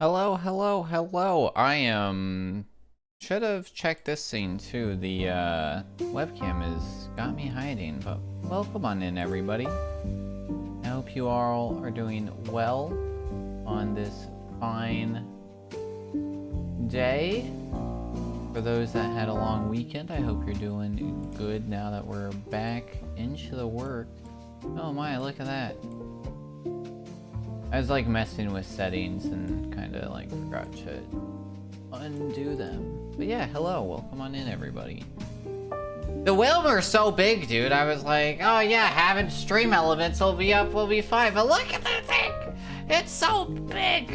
Hello, hello, hello. Should have checked this scene too. The webcam has got me hiding, but welcome on in, everybody. I hope you all are doing well on this fine day. For those that had a long weekend, I hope you're doing good now that we're back into the work. Oh my, look at that. I was like messing with settings and kind of like forgot to undo them. But yeah, hello, welcome on in, everybody. The Wilmer's so big, dude. I was like, oh yeah, having stream elements will be up, will be fine. But look at that thing! It's so big!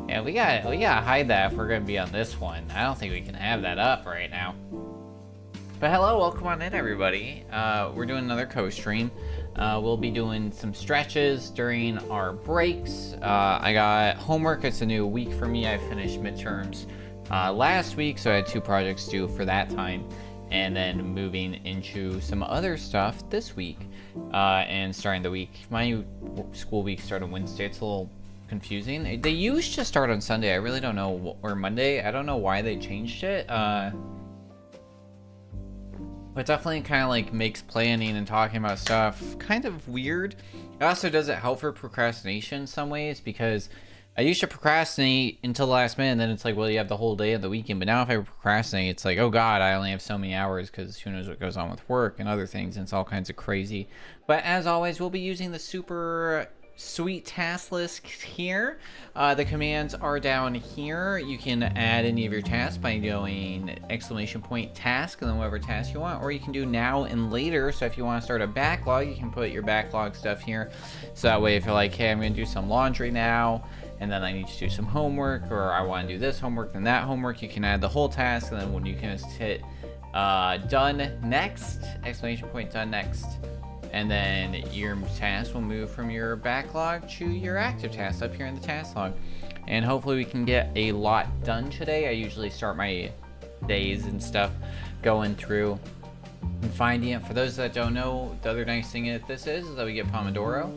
Yeah, we gotta hide that if we're gonna be on this one. I don't think we can have that up right now. But hello, welcome on in, everybody. We're doing another co-stream. We'll be doing some stretches during our breaks. I got homework. It's a new week for me. I finished midterms last week, so I had 2 projects due for that time. And then moving into some other stuff this week and starting the week. My school week started Wednesday. It's a little confusing. They used to start on Sunday. I really don't know, or Monday. I don't know why they changed it. But definitely kind of like makes planning and talking about stuff kind of weird. It also doesn't help for procrastination in some ways, because I used to procrastinate until the last minute, and then it's like, well, you have the whole day of the weekend. But now if I procrastinate, it's like, oh god, I only have so many hours, because who knows what goes on with work and other things, and it's all kinds of crazy. But as always, we'll be using the super sweet task list here. The commands are down here. You can add any of your tasks by doing !task and then whatever task you want, or you can do now and later. So if you want to start a backlog, you can put your backlog stuff here. So that way if you're like, hey, I'm going to do some laundry now, and then I need to do some homework, or I want to do this homework, then that homework, you can add the whole task, and then when you can just hit done next, !done next. And then your task will move from your backlog to your active task up here in the task log. And hopefully we can get a lot done today. I usually start my days and stuff going through and finding it. For those that don't know, the other nice thing that this is that we get Pomodoro,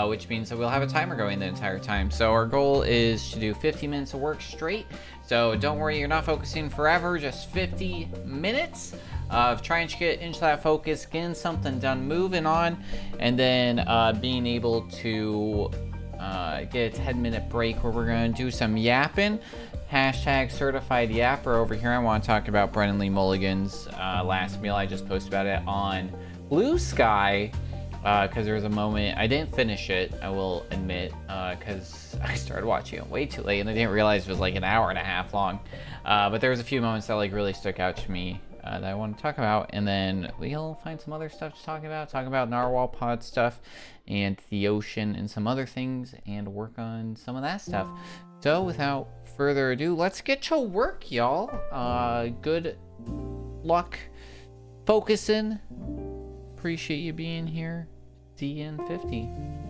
which means that we'll have a timer going the entire time. So our goal is to do 50 minutes of work straight. So don't worry, you're not focusing forever, just 50 minutes of trying to get into that focus, getting something done, moving on, and then being able to get a 10-minute break where we're going to do some yapping. Hashtag certified yapper over here. I want to talk about Brennan Lee Mulligan's last meal. I just posted about it on Blue Sky because there was a moment, I didn't finish it, I will admit, because I started watching it way too late and I didn't realize it was like an hour and a half long. But there was a few moments that like really stuck out to me that I want to talk about, and then we'll find some other stuff to talk about narwhal pod stuff and the ocean and some other things, and work on some of that stuff. So without further ado, let's get to work, y'all. Good luck focusing. Appreciate you being here. DN50.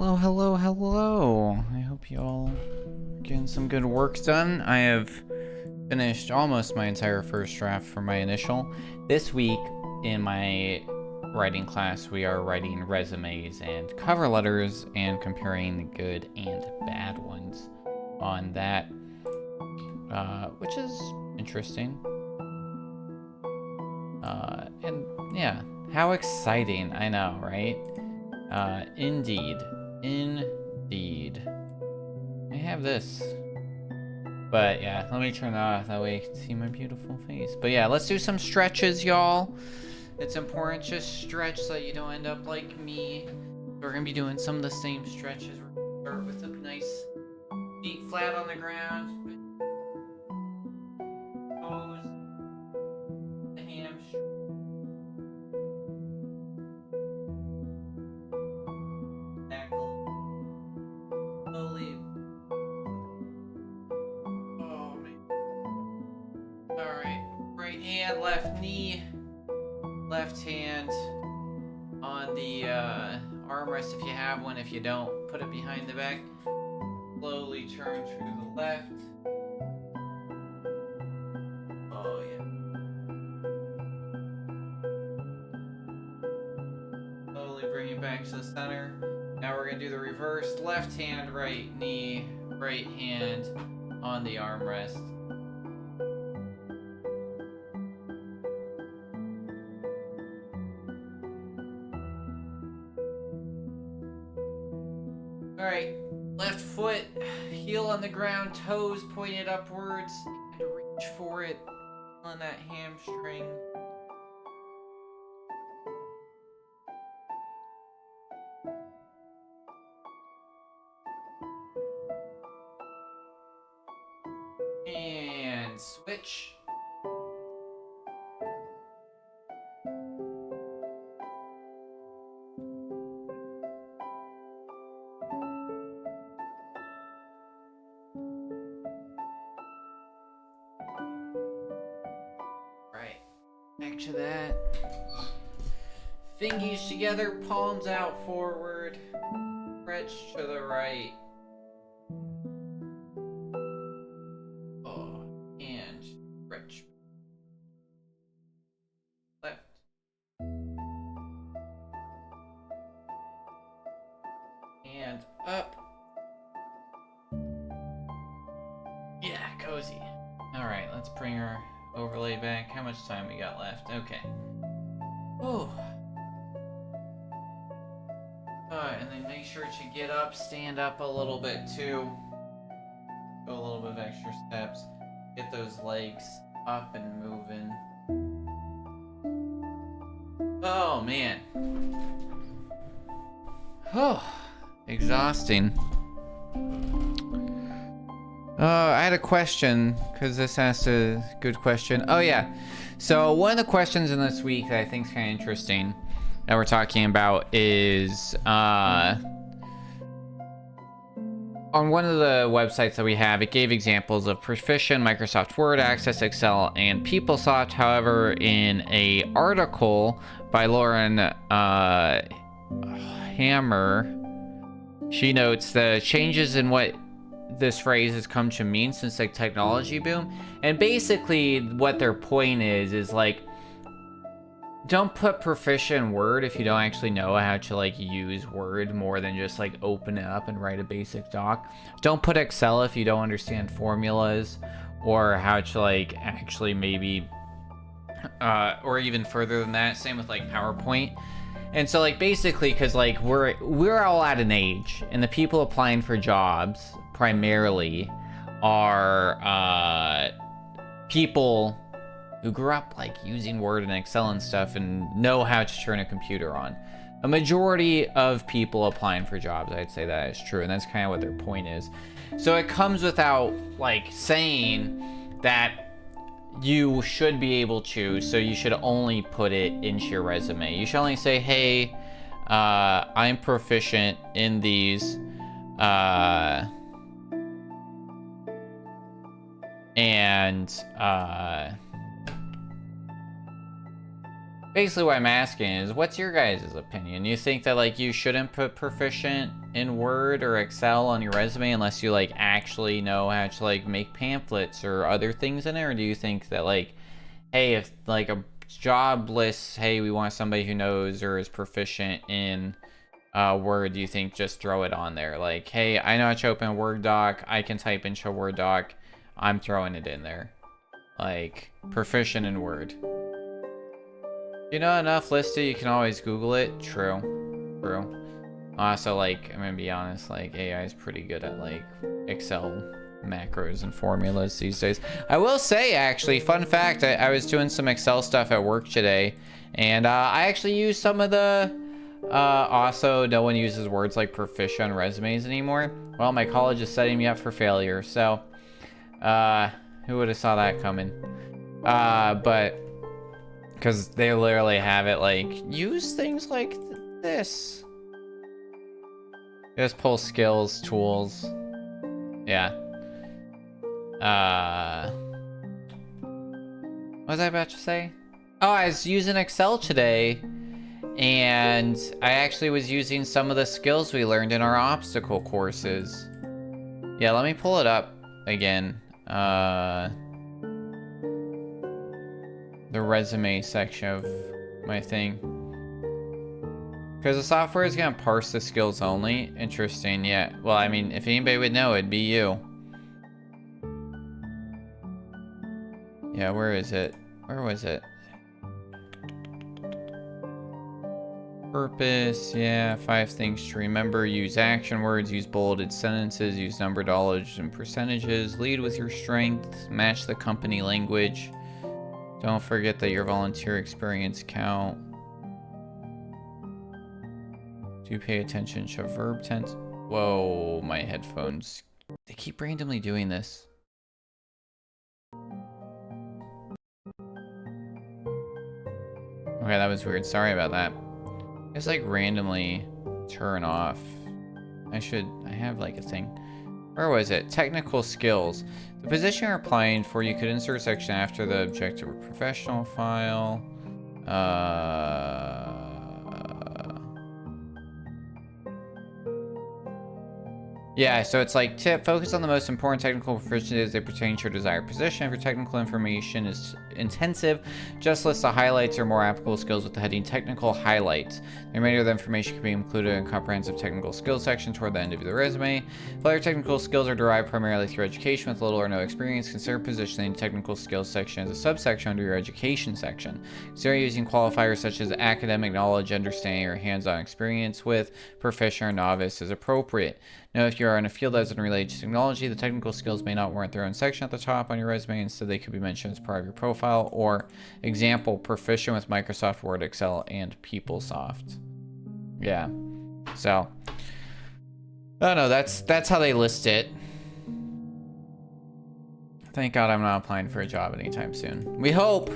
Hello, hello, hello. I hope you all are getting some good work done. I have finished almost my entire first draft for my initial. This week in my writing class, we are writing resumes and cover letters and comparing the good and bad ones on that, which is interesting. And yeah, how exciting. I know, right? Indeed. I have this. But yeah, let me turn that off. That way you can see my beautiful face. But yeah, let's do some stretches, y'all. It's important to stretch so you don't end up like me. We're gonna be doing some of the same stretches. We're gonna start with a nice feet flat on the ground. Toes. The hamstring. Back a little. Slowly. Oh man. Alright. Right hand, left knee. Left hand on the armrest if you have one. If you don't, put it behind the back. Slowly turn to the left. Oh yeah. Slowly bring it back to the center. Now we're gonna do the reverse. Left hand, right knee, right hand on the armrest. Alright, left foot, heel on the ground, toes pointed upwards, and reach for it on that hamstring. And switch. Right, back to that. Fingies together, palms out forward, stretch to the right. Oh, and stretch. Left. And up. Yeah, cozy. Alright, let's bring our overlay back. How much time we got left? Okay. Oh. Alright, and then make sure to get up, stand up a little bit too. Go a little bit of extra steps. Get those legs up and moving. Oh man. Oh, exhausting. I had a question, because this asked a good question. Oh yeah, so one of the questions in this week that I think is kind of interesting that we're talking about is on one of the websites that we have, it gave examples of Proficient, Microsoft Word, Access, Excel, and PeopleSoft. However, in a article by Lauren Hammer, she notes the changes in what this phrase has come to mean since the technology boom. And basically what their point is like, don't put proficient in Word if you don't actually know how to like use Word more than just like open it up and write a basic doc. Don't put Excel if you don't understand formulas or how to like actually maybe or even further than that. Same with like PowerPoint. And so like basically, because like we're all at an age, and the people applying for jobs primarily are people who grew up like using Word and Excel and stuff and know how to turn a computer on. A majority of people applying for jobs, I'd say that is true, and that's kind of what their point is. So it comes without like saying that you should be able to, so you should only put it into your resume. You should only say, hey, I'm proficient in these, basically what I'm asking is, what's your guys' opinion? You think that like you shouldn't put proficient in Word or Excel on your resume unless you like actually know how to like make pamphlets or other things in it? Or do you think that like, hey, if like a job lists, hey, we want somebody who knows or is proficient in Word, do you think just throw it on there? Like, hey, I know how to open a Word doc, I can type into a Word doc, I'm throwing it in there. Like, proficient in Word. You know enough listed, you can always Google it. True. True. Also, like, I'm gonna be honest, like, AI is pretty good at, like, Excel macros and formulas these days. I will say, actually, fun fact, I was doing some Excel stuff at work today, and I actually used some of the, also, no one uses words like proficient on resumes anymore. Well, my college is setting me up for failure, so, who would have saw that coming? But... because they literally have it like, use things like this. Just pull skills, tools. Yeah. What was I about to say? Oh, I was using Excel today, and I actually was using some of the skills we learned in our obstacle courses. Yeah, let me pull it up again. The resume section of my thing. Because the software is going to parse the skills only. Interesting, yeah. Well, I mean, if anybody would know, it'd be you. Yeah, where is it? Where was it? Purpose, yeah. 5 things to remember. Use action words, use bulleted sentences, use number, dollars, and percentages. Lead with your strength. Match the company language. Don't forget that your volunteer experience count. Do pay attention to verb tense. Whoa, my headphones. They keep randomly doing this. Okay, that was weird. Sorry about that. It's like randomly turn off. I have like a thing. Where was it? Technical skills. The position you're applying for, you could insert a section after the objective or professional file. Yeah, so it's like, tip, focus on the most important technical proficiencies as they pertain to your desired position. If your technical information is intensive, just list the highlights or more applicable skills with the heading technical highlights. The remainder of the information can be included in a comprehensive technical skills section toward the end of the resume. If all your technical skills are derived primarily through education with little or no experience, consider positioning the technical skills section as a subsection under your education section. Consider using qualifiers such as academic knowledge, understanding, or hands-on experience with proficient or novice as appropriate. Now, if you are in a field that isn't related to technology, the technical skills may not warrant their own section at the top on your resume. Instead, they could be mentioned as part of your profile. Or, example, proficient with Microsoft Word, Excel, and PeopleSoft. Yeah. So, I don't know. That's how they list it. Thank God I'm not applying for a job anytime soon. We hope.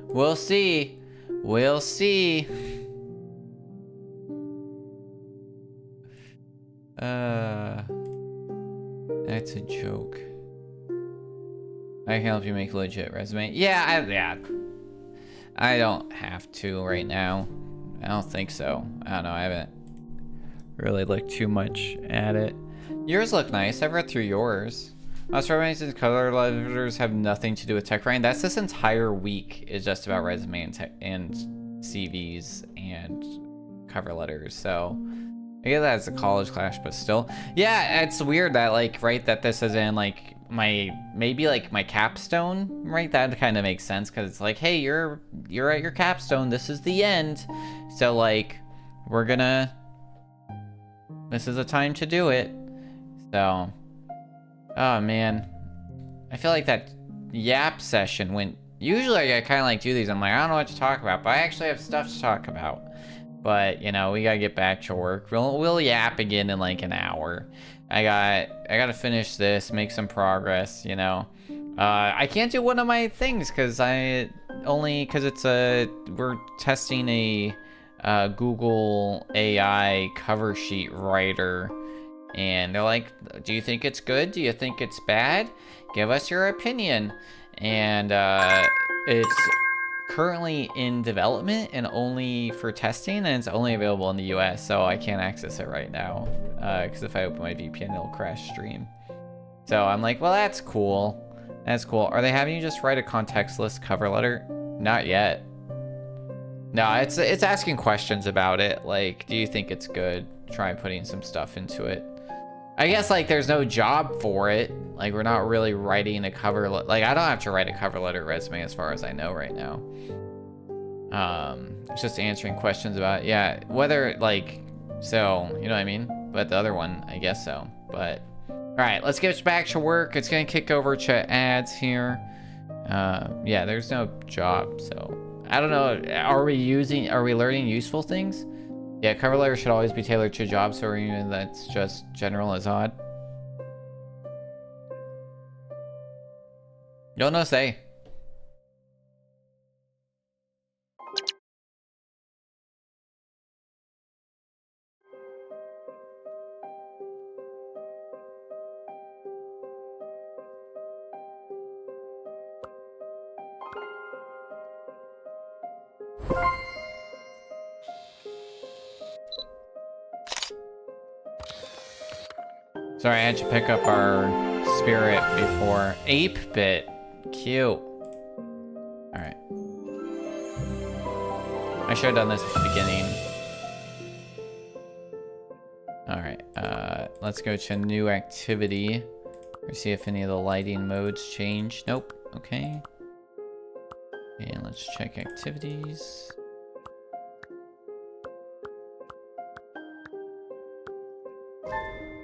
We'll see. We'll see. That's a joke. I can help you make a legit resume. Yeah, I don't have to right now. I don't think so. I don't know. I haven't really looked too much at it. Yours look nice. I've read through yours. Resumes and cover letters have nothing to do with tech writing. That's this entire week is just about resume and CVs and cover letters. So I guess that's a college class, but still. Yeah, it's weird that, like, right, that this is in, like, maybe, like, my capstone, right? That kind of makes sense, because it's like, hey, you're at your capstone, this is the end. So, like, this is a time to do it. So, oh, man. I feel like that yap session went, usually I kind of, like, do these, I'm like, I don't know what to talk about, but I actually have stuff to talk about. But, you know, we gotta get back to work. We'll yap again in like an hour. I gotta finish this, make some progress, you know. I can't do one of my things because we're testing a Google AI cover sheet writer. And they're like, do you think it's good? Do you think it's bad? Give us your opinion. And it's currently in development and only for testing, and it's only available in the US, so I can't access it right now. Because if I open my VPN, it'll crash stream. So I'm like, well, that's cool. That's cool. Are they having you just write a contextless cover letter? Not yet. No, it's asking questions about it. Like, do you think it's good? Try putting some stuff into it. I guess, like, there's no job for it. Like, we're not really writing a cover letter. Like, I don't have to write a cover letter resume as far as I know right now. It's just answering questions about, yeah, whether, like, so, you know what I mean? But the other one, I guess so. But, all right, let's get back to work. It's going to kick over to ads here. Yeah, there's no job, so I don't know. Are we learning useful things? Yeah, cover letter should always be tailored to a job, so even that's just general as odd. Don't know, say. Sorry, I had to pick up our spirit before. 8-bit. Cute. Alright. I should have done this at the beginning. Alright, let's go to new activity. See if any of the lighting modes change. Nope. Okay. And let's check activities.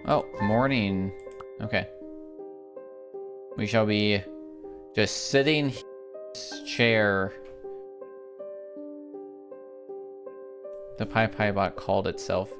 Oh, morning. Okay. We shall be just sitting in his chair. The PyPy bot called itself.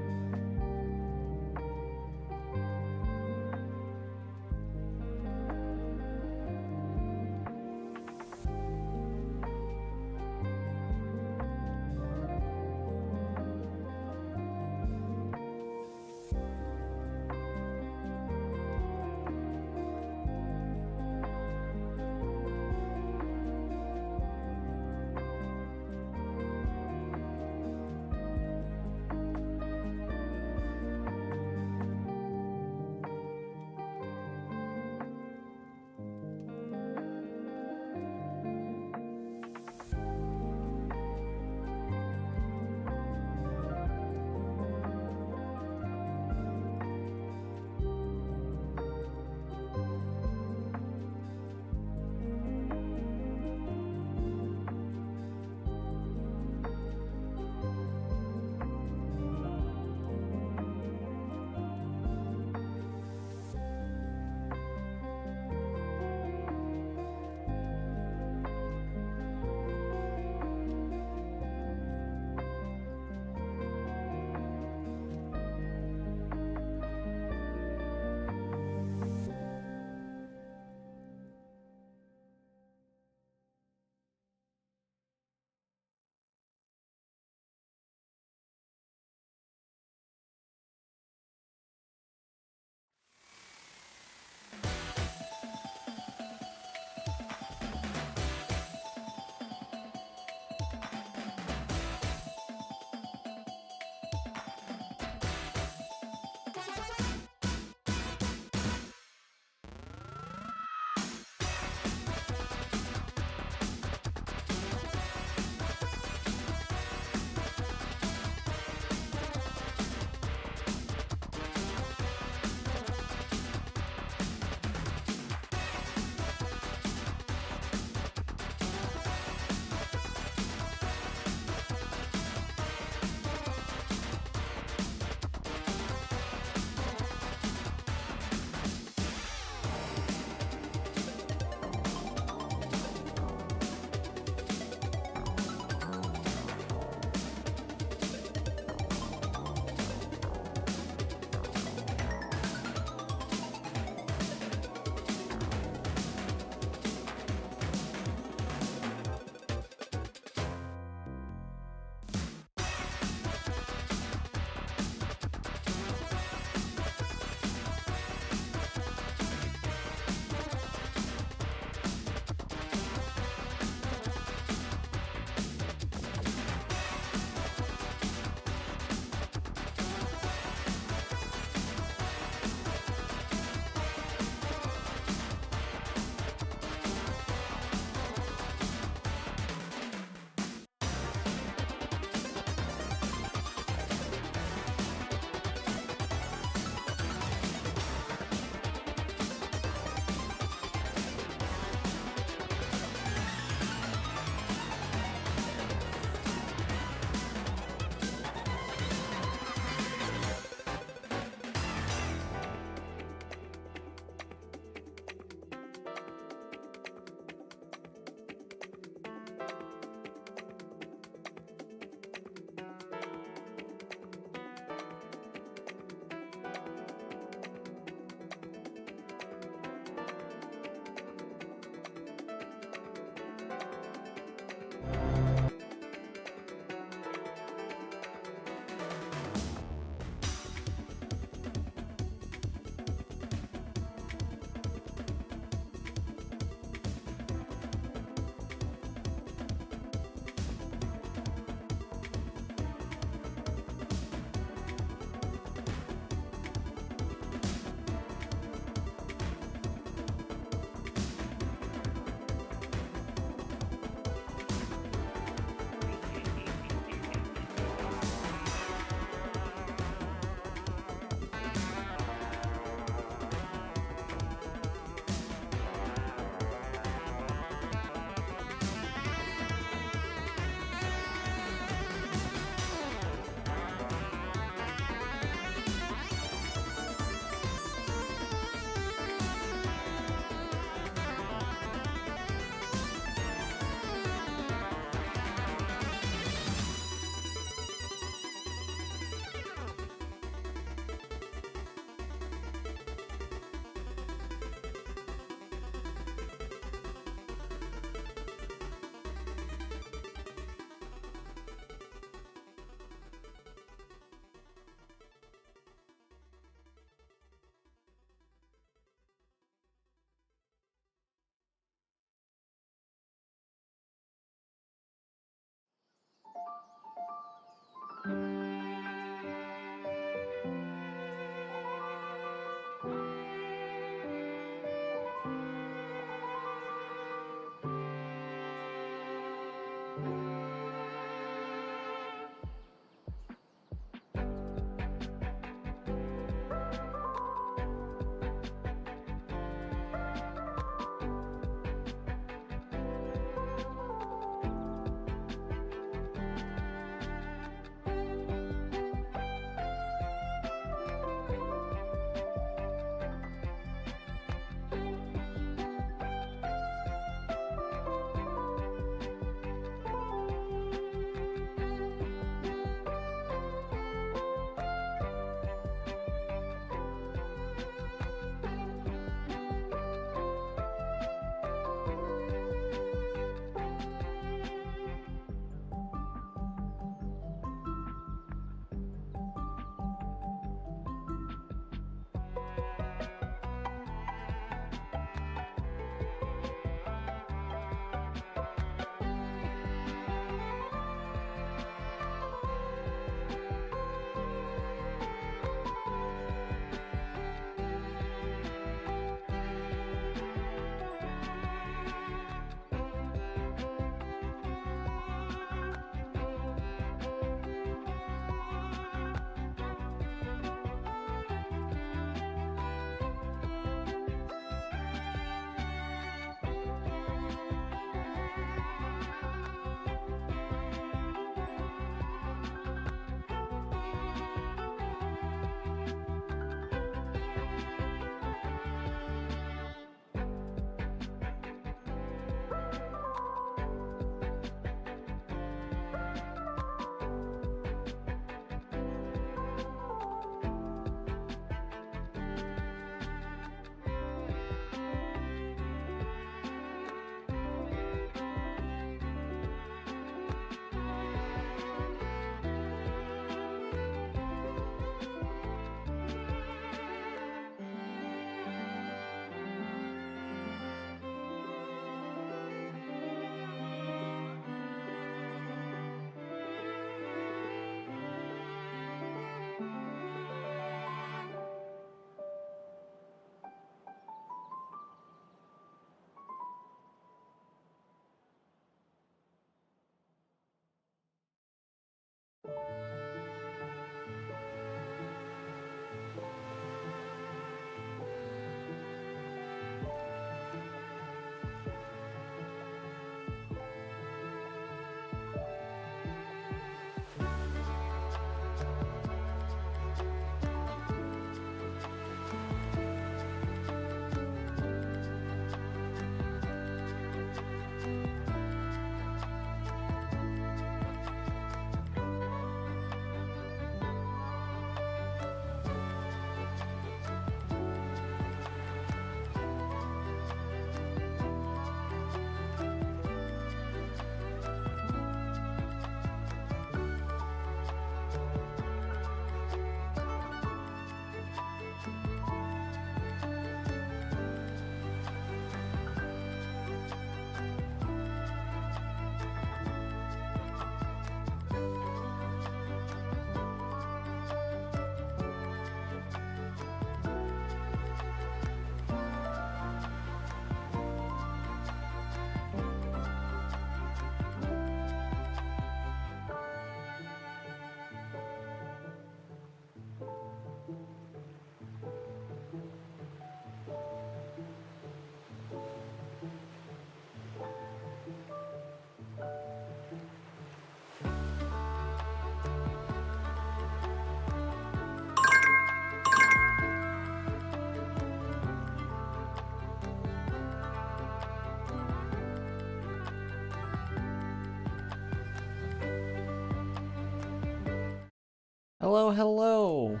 Hello, hello.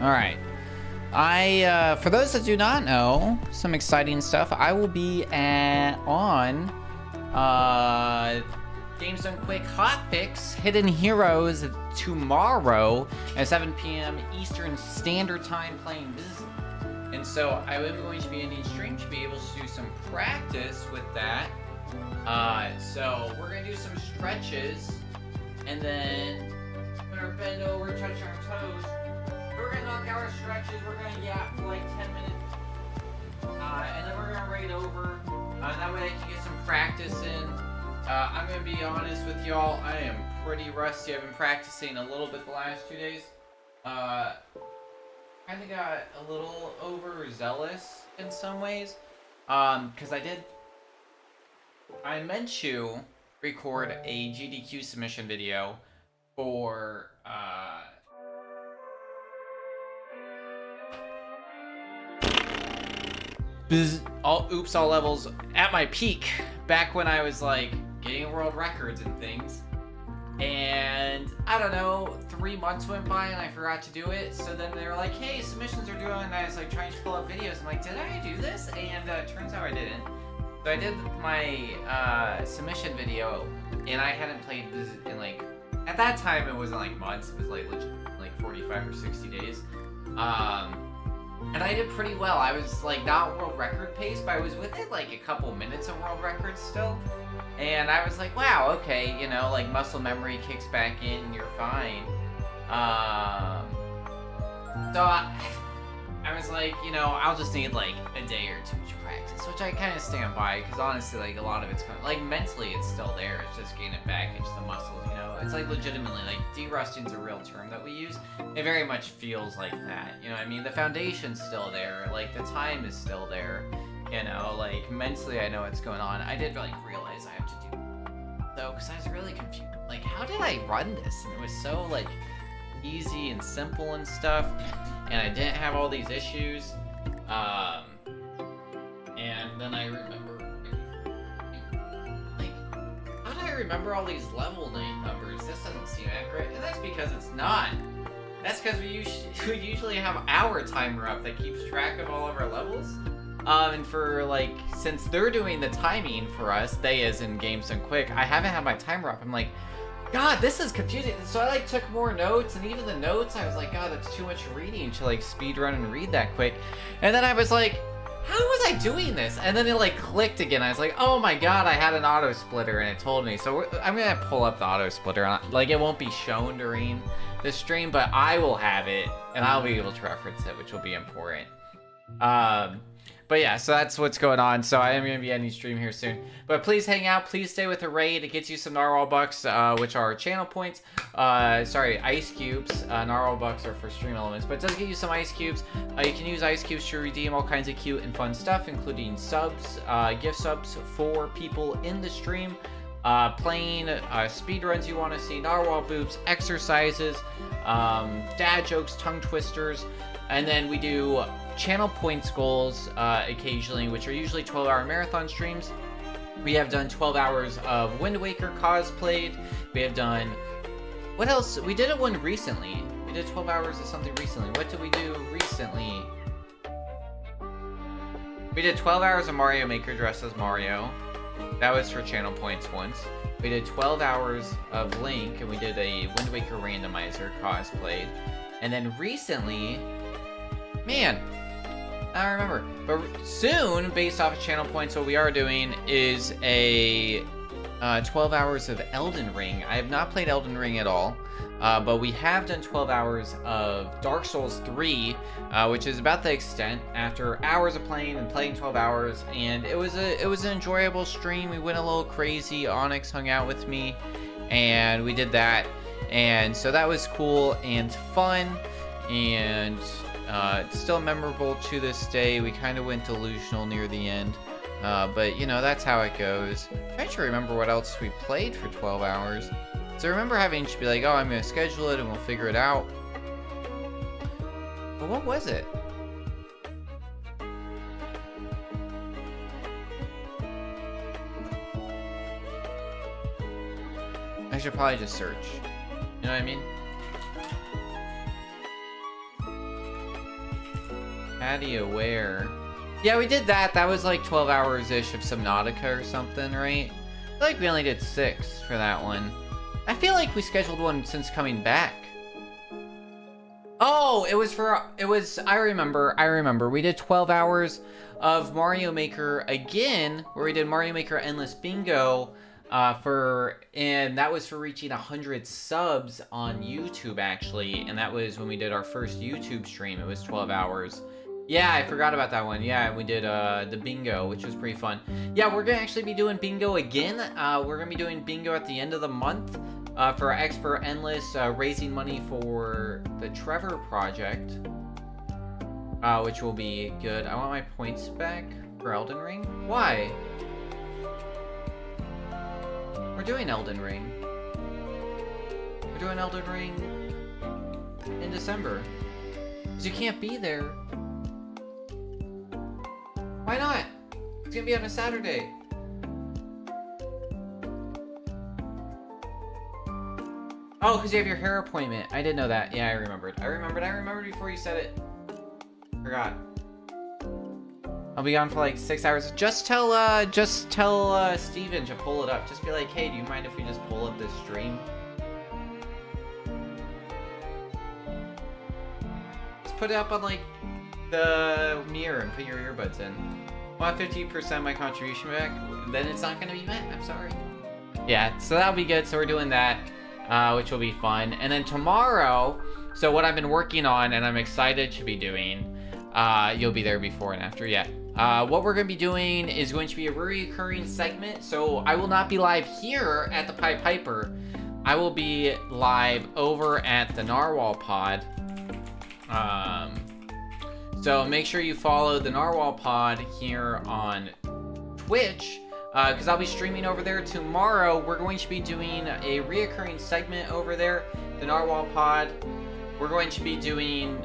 All right. For those that do not know, some exciting stuff. I will be on Games Done Quick Hot Picks Hidden Heroes tomorrow at 7 p.m. Eastern Standard Time playing business. And so I am going to be ending stream to be able to do some practice with that. So we're going to do some stretches and then we're going to bend over, touch our toes. We're going to knock out our stretches. We're going to yap for like 10 minutes. And then we're going to raid over. That way I can get some practice in. I'm going to be honest with y'all. I am pretty rusty. I've been practicing a little bit the last 2 days. Kind of got a little overzealous in some ways. Because I meant to record a GDQ submission video for, all levels at my peak back when I was like getting world records and things, and I don't know, 3 months went by and I forgot to do it. So then they were like, hey, submissions are due, and I was like trying to pull up videos. I'm like, did I do this? And turns out I didn't. So I did my submission video, and I hadn't played in like, at that time it wasn't like months, it was like legit, like 45 or 60 days. And I did pretty well. I was like not world record pace, but I was within like a couple minutes of world records still. And I was like, wow, okay, you know, like muscle memory kicks back in and you're fine. So I was like, you know, I'll just need like a day or two to practice, which I kind of stand by, because honestly, like a lot of it's kind of, like mentally it's still there. It's just getting it back into the muscles, you know. It's like legitimately, like de-rusting's a real term that we use. It very much feels like that, you know what I mean? The foundation's still there, like the time is still there, you know, like mentally I know what's going on. I did like realize I have to do so, because I was really confused. Like, how did I run this? And it was so like easy and simple and stuff, and I didn't have all these issues. And then I remember, like, how did I remember all these level numbers? This doesn't seem accurate, and that's because it's not. That's because we usually have our timer up that keeps track of all of our levels. And for like, since they're doing the timing for us, they as in Games Done Quick, I haven't had my timer up. I'm like, God, this is confusing. So I like took more notes, and even the notes, I was like, God, that's too much reading to like speed run and read that quick. And then I was like, how was I doing this? And then it like clicked again. I was like, oh my God, I had an auto splitter, and it told me. So I'm gonna pull up the auto splitter. Like, it won't be shown during the stream, but I will have it, and I'll be able to reference it, which will be important. But yeah, so that's what's going on. So I am going to be ending stream here soon. But please hang out. Please stay with the raid. It gets you some narwhal bucks, which are channel points. Sorry, ice cubes. Narwhal bucks are for stream elements, but it does get you some ice cubes. You can use ice cubes to redeem all kinds of cute and fun stuff, including subs, gift subs for people in the stream. Playing speed runs you want to see, narwhal boops, exercises, dad jokes, tongue twisters, and then we do channel points goals occasionally, which are usually 12-hour marathon streams. We have done 12 hours of Wind Waker cosplayed. We have done... What else? We did one recently. We did 12 hours of something recently. What did we do recently? We did 12 hours of Mario Maker dressed as Mario. That was for channel points once. We did 12 hours of Link, and we did a Wind Waker randomizer cosplayed. And then recently... Man, I don't remember. But soon, based off of channel points, what we are doing is a 12 hours of Elden Ring. I have not played Elden Ring at all, but we have done 12 hours of Dark Souls 3, which is about the extent after hours of playing and playing 12 hours, and it was an enjoyable stream. We went a little crazy. Onyx hung out with me, and we did that, and so that was cool and fun, and it's still memorable to this day. We kind of went delusional near the end. But, you know, that's how it goes. I'm trying to remember what else we played for 12 hours. So I remember having to be like, oh, I'm going to schedule it and we'll figure it out. But what was it? I should probably just search. You know what I mean? Patio Ware. Yeah, we did that. That was like 12 hours-ish of Subnautica or something, right? I feel like we only did 6 for that one. I feel like we scheduled one since coming back. Oh, I remember. We did 12 hours of Mario Maker again, where we did Mario Maker Endless Bingo, and that was for reaching 100 subs on YouTube, actually, and that was when we did our first YouTube stream. It was 12 hours. Yeah, I forgot about that one. Yeah, we did the bingo, which was pretty fun. Yeah, we're gonna actually be doing bingo again. We're gonna be doing bingo at the end of the month for Expert Endless, raising money for the Trevor project, which will be good. I want my points back for Elden Ring. Why? We're doing Elden Ring. We're doing Elden Ring in December. Because you can't be there. Why not? It's gonna be on a Saturday. Oh, because you have your hair appointment. I didn't know that. Yeah, I remembered before you said it. Forgot. I'll be on for like 6 hours. Just tell Steven to pull it up. Just be like, hey, do you mind if we just pull up this stream? Just put it up on like the mirror and put your earbuds in. Want 50% of my contribution back? Then it's not gonna be met. I'm sorry. Yeah, so that'll be good. So we're doing that, which will be fun. And then tomorrow, so what I've been working on and I'm excited to be doing, you'll be there before and after. Yeah. What we're gonna be doing is going to be a recurring segment. So I will not be live here at the Pied Piper. I will be live over at the Narwhal Pod. So make sure you follow the Narwhal Pod here on Twitch, because I'll be streaming over there tomorrow. We're going to be doing a reoccurring segment over there, the Narwhal Pod. We're going to be doing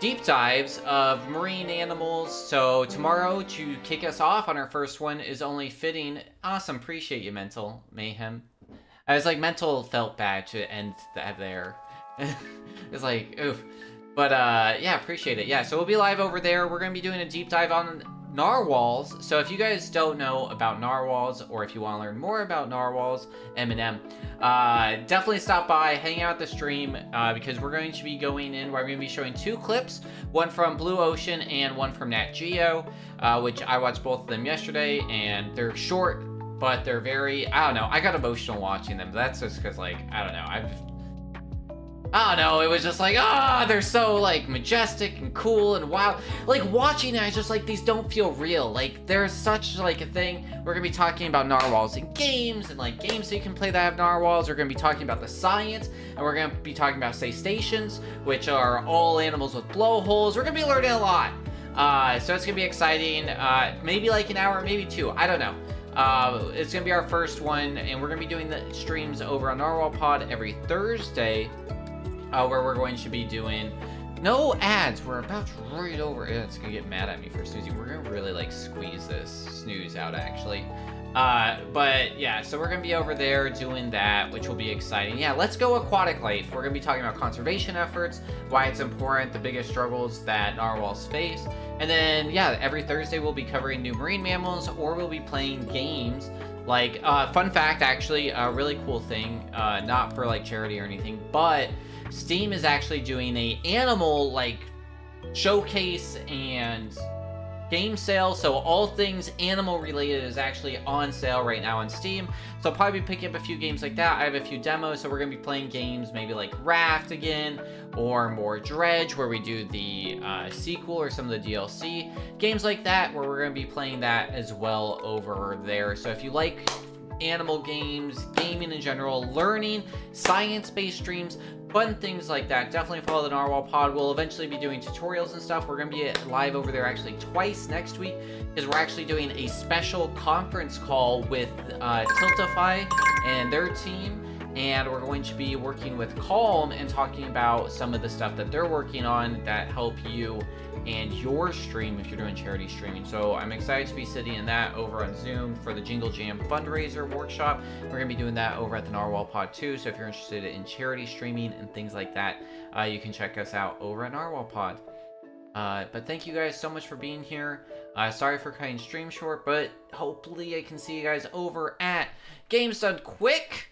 deep dives of marine animals. So tomorrow, to kick us off on our first one, is only fitting. Awesome, appreciate you, Mental Mayhem. I was like, Mental felt bad to end that there. It's like, oof. But yeah, appreciate it. Yeah, so we'll be live over there. We're gonna be doing a deep dive on narwhals. So if you guys don't know about narwhals, or if you want to learn more about narwhals, Eminem, definitely stop by, hang out at the stream, because we're going to be going in. We're going to be showing 2 clips, one from Blue Ocean and one from Nat Geo, which I watched both of them yesterday, and they're short, but they're very, I don't know, I got emotional watching them. That's just because, like, I don't know, I don't know, it was just like, they're so like majestic and cool and wild. Like watching it, I just like, these don't feel real. Like there's such like a thing. We're gonna be talking about narwhals in games and like games that you can play that have narwhals. We're gonna be talking about the science, and we're gonna be talking about cetaceans, which are all animals with blowholes. We're gonna be learning a lot. So it's gonna be exciting. Maybe like an hour, maybe two. I don't know. It's gonna be our first one, and we're gonna be doing the streams over on Narwhal Pod every Thursday. Where we're going to be doing no ads. We're about to read over. It's gonna get mad at me for snoozing. We're gonna really like squeeze this snooze out actually. But yeah, so we're gonna be over there doing that, which will be exciting. Yeah, let's go aquatic life. We're gonna be talking about conservation efforts, why it's important, the biggest struggles that narwhals face, and then yeah, every Thursday we'll be covering new marine mammals, or we'll be playing games. Like fun fact, actually, a really cool thing, not for like charity or anything, but Steam is actually doing a animal like showcase and game sale, so all things animal related is actually on sale right now on Steam. So I'll probably be picking up a few games like that. I have a few demos, so we're gonna be playing games maybe like Raft again, or more Dredge, where we do the sequel or some of the DLC games like that, where we're gonna be playing that as well over there. So if you like animal games, gaming in general, learning, science-based streams, fun things like that, definitely follow the Narwhal Pod. We'll eventually be doing tutorials and stuff. We're going to be live over there actually twice next week, because we're actually doing a special conference call with Tiltify and their team, and we're going to be working with Calm and talking about some of the stuff that they're working on that help you and your stream if you're doing charity streaming. So I'm excited to be sitting in that over on Zoom for the Jingle Jam fundraiser workshop. We're gonna be doing that over at the Narwhal Pod too. So if you're interested in charity streaming and things like that, you can check us out over at Narwhal Pod. But thank you guys so much for being here. Sorry for cutting stream short, but hopefully I can see you guys over at Games Done Quick.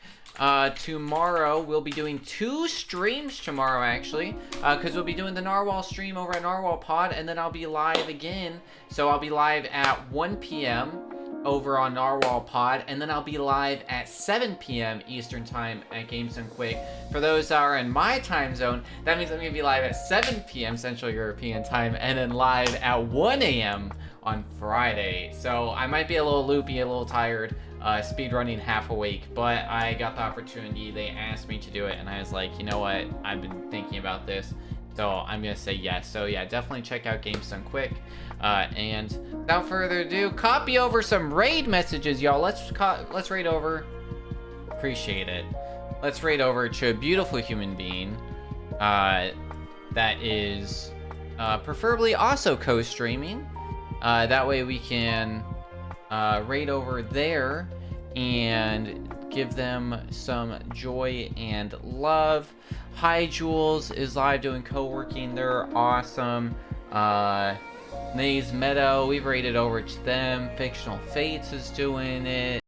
Tomorrow we'll be doing 2 streams tomorrow actually, because we'll be doing the Narwhal stream over at Narwhal Pod, and then I'll be live again. So I'll be live at 1 p.m. over on Narwhal Pod, and then I'll be live at 7 p.m. Eastern Time at Games Done Quick. For those that are in my time zone, that means I'm going to be live at 7 p.m. Central European Time, and then live at 1 a.m. on Friday. So I might be a little loopy, a little tired, speed running half awake, but I got the opportunity. They asked me to do it, and I was like, you know what? I've been thinking about this, so I'm going to say yes. So yeah, definitely check out Games Done Quick. And without further ado, copy over some raid messages, y'all. Let's raid over. Appreciate it. Let's raid over to a beautiful human being that is preferably also co-streaming. That way we can raid over there and give them some joy and love. Hi Jules is live doing co-working. They're awesome. Maze Meadow, we've raided over to them. Fictional Fates is doing it.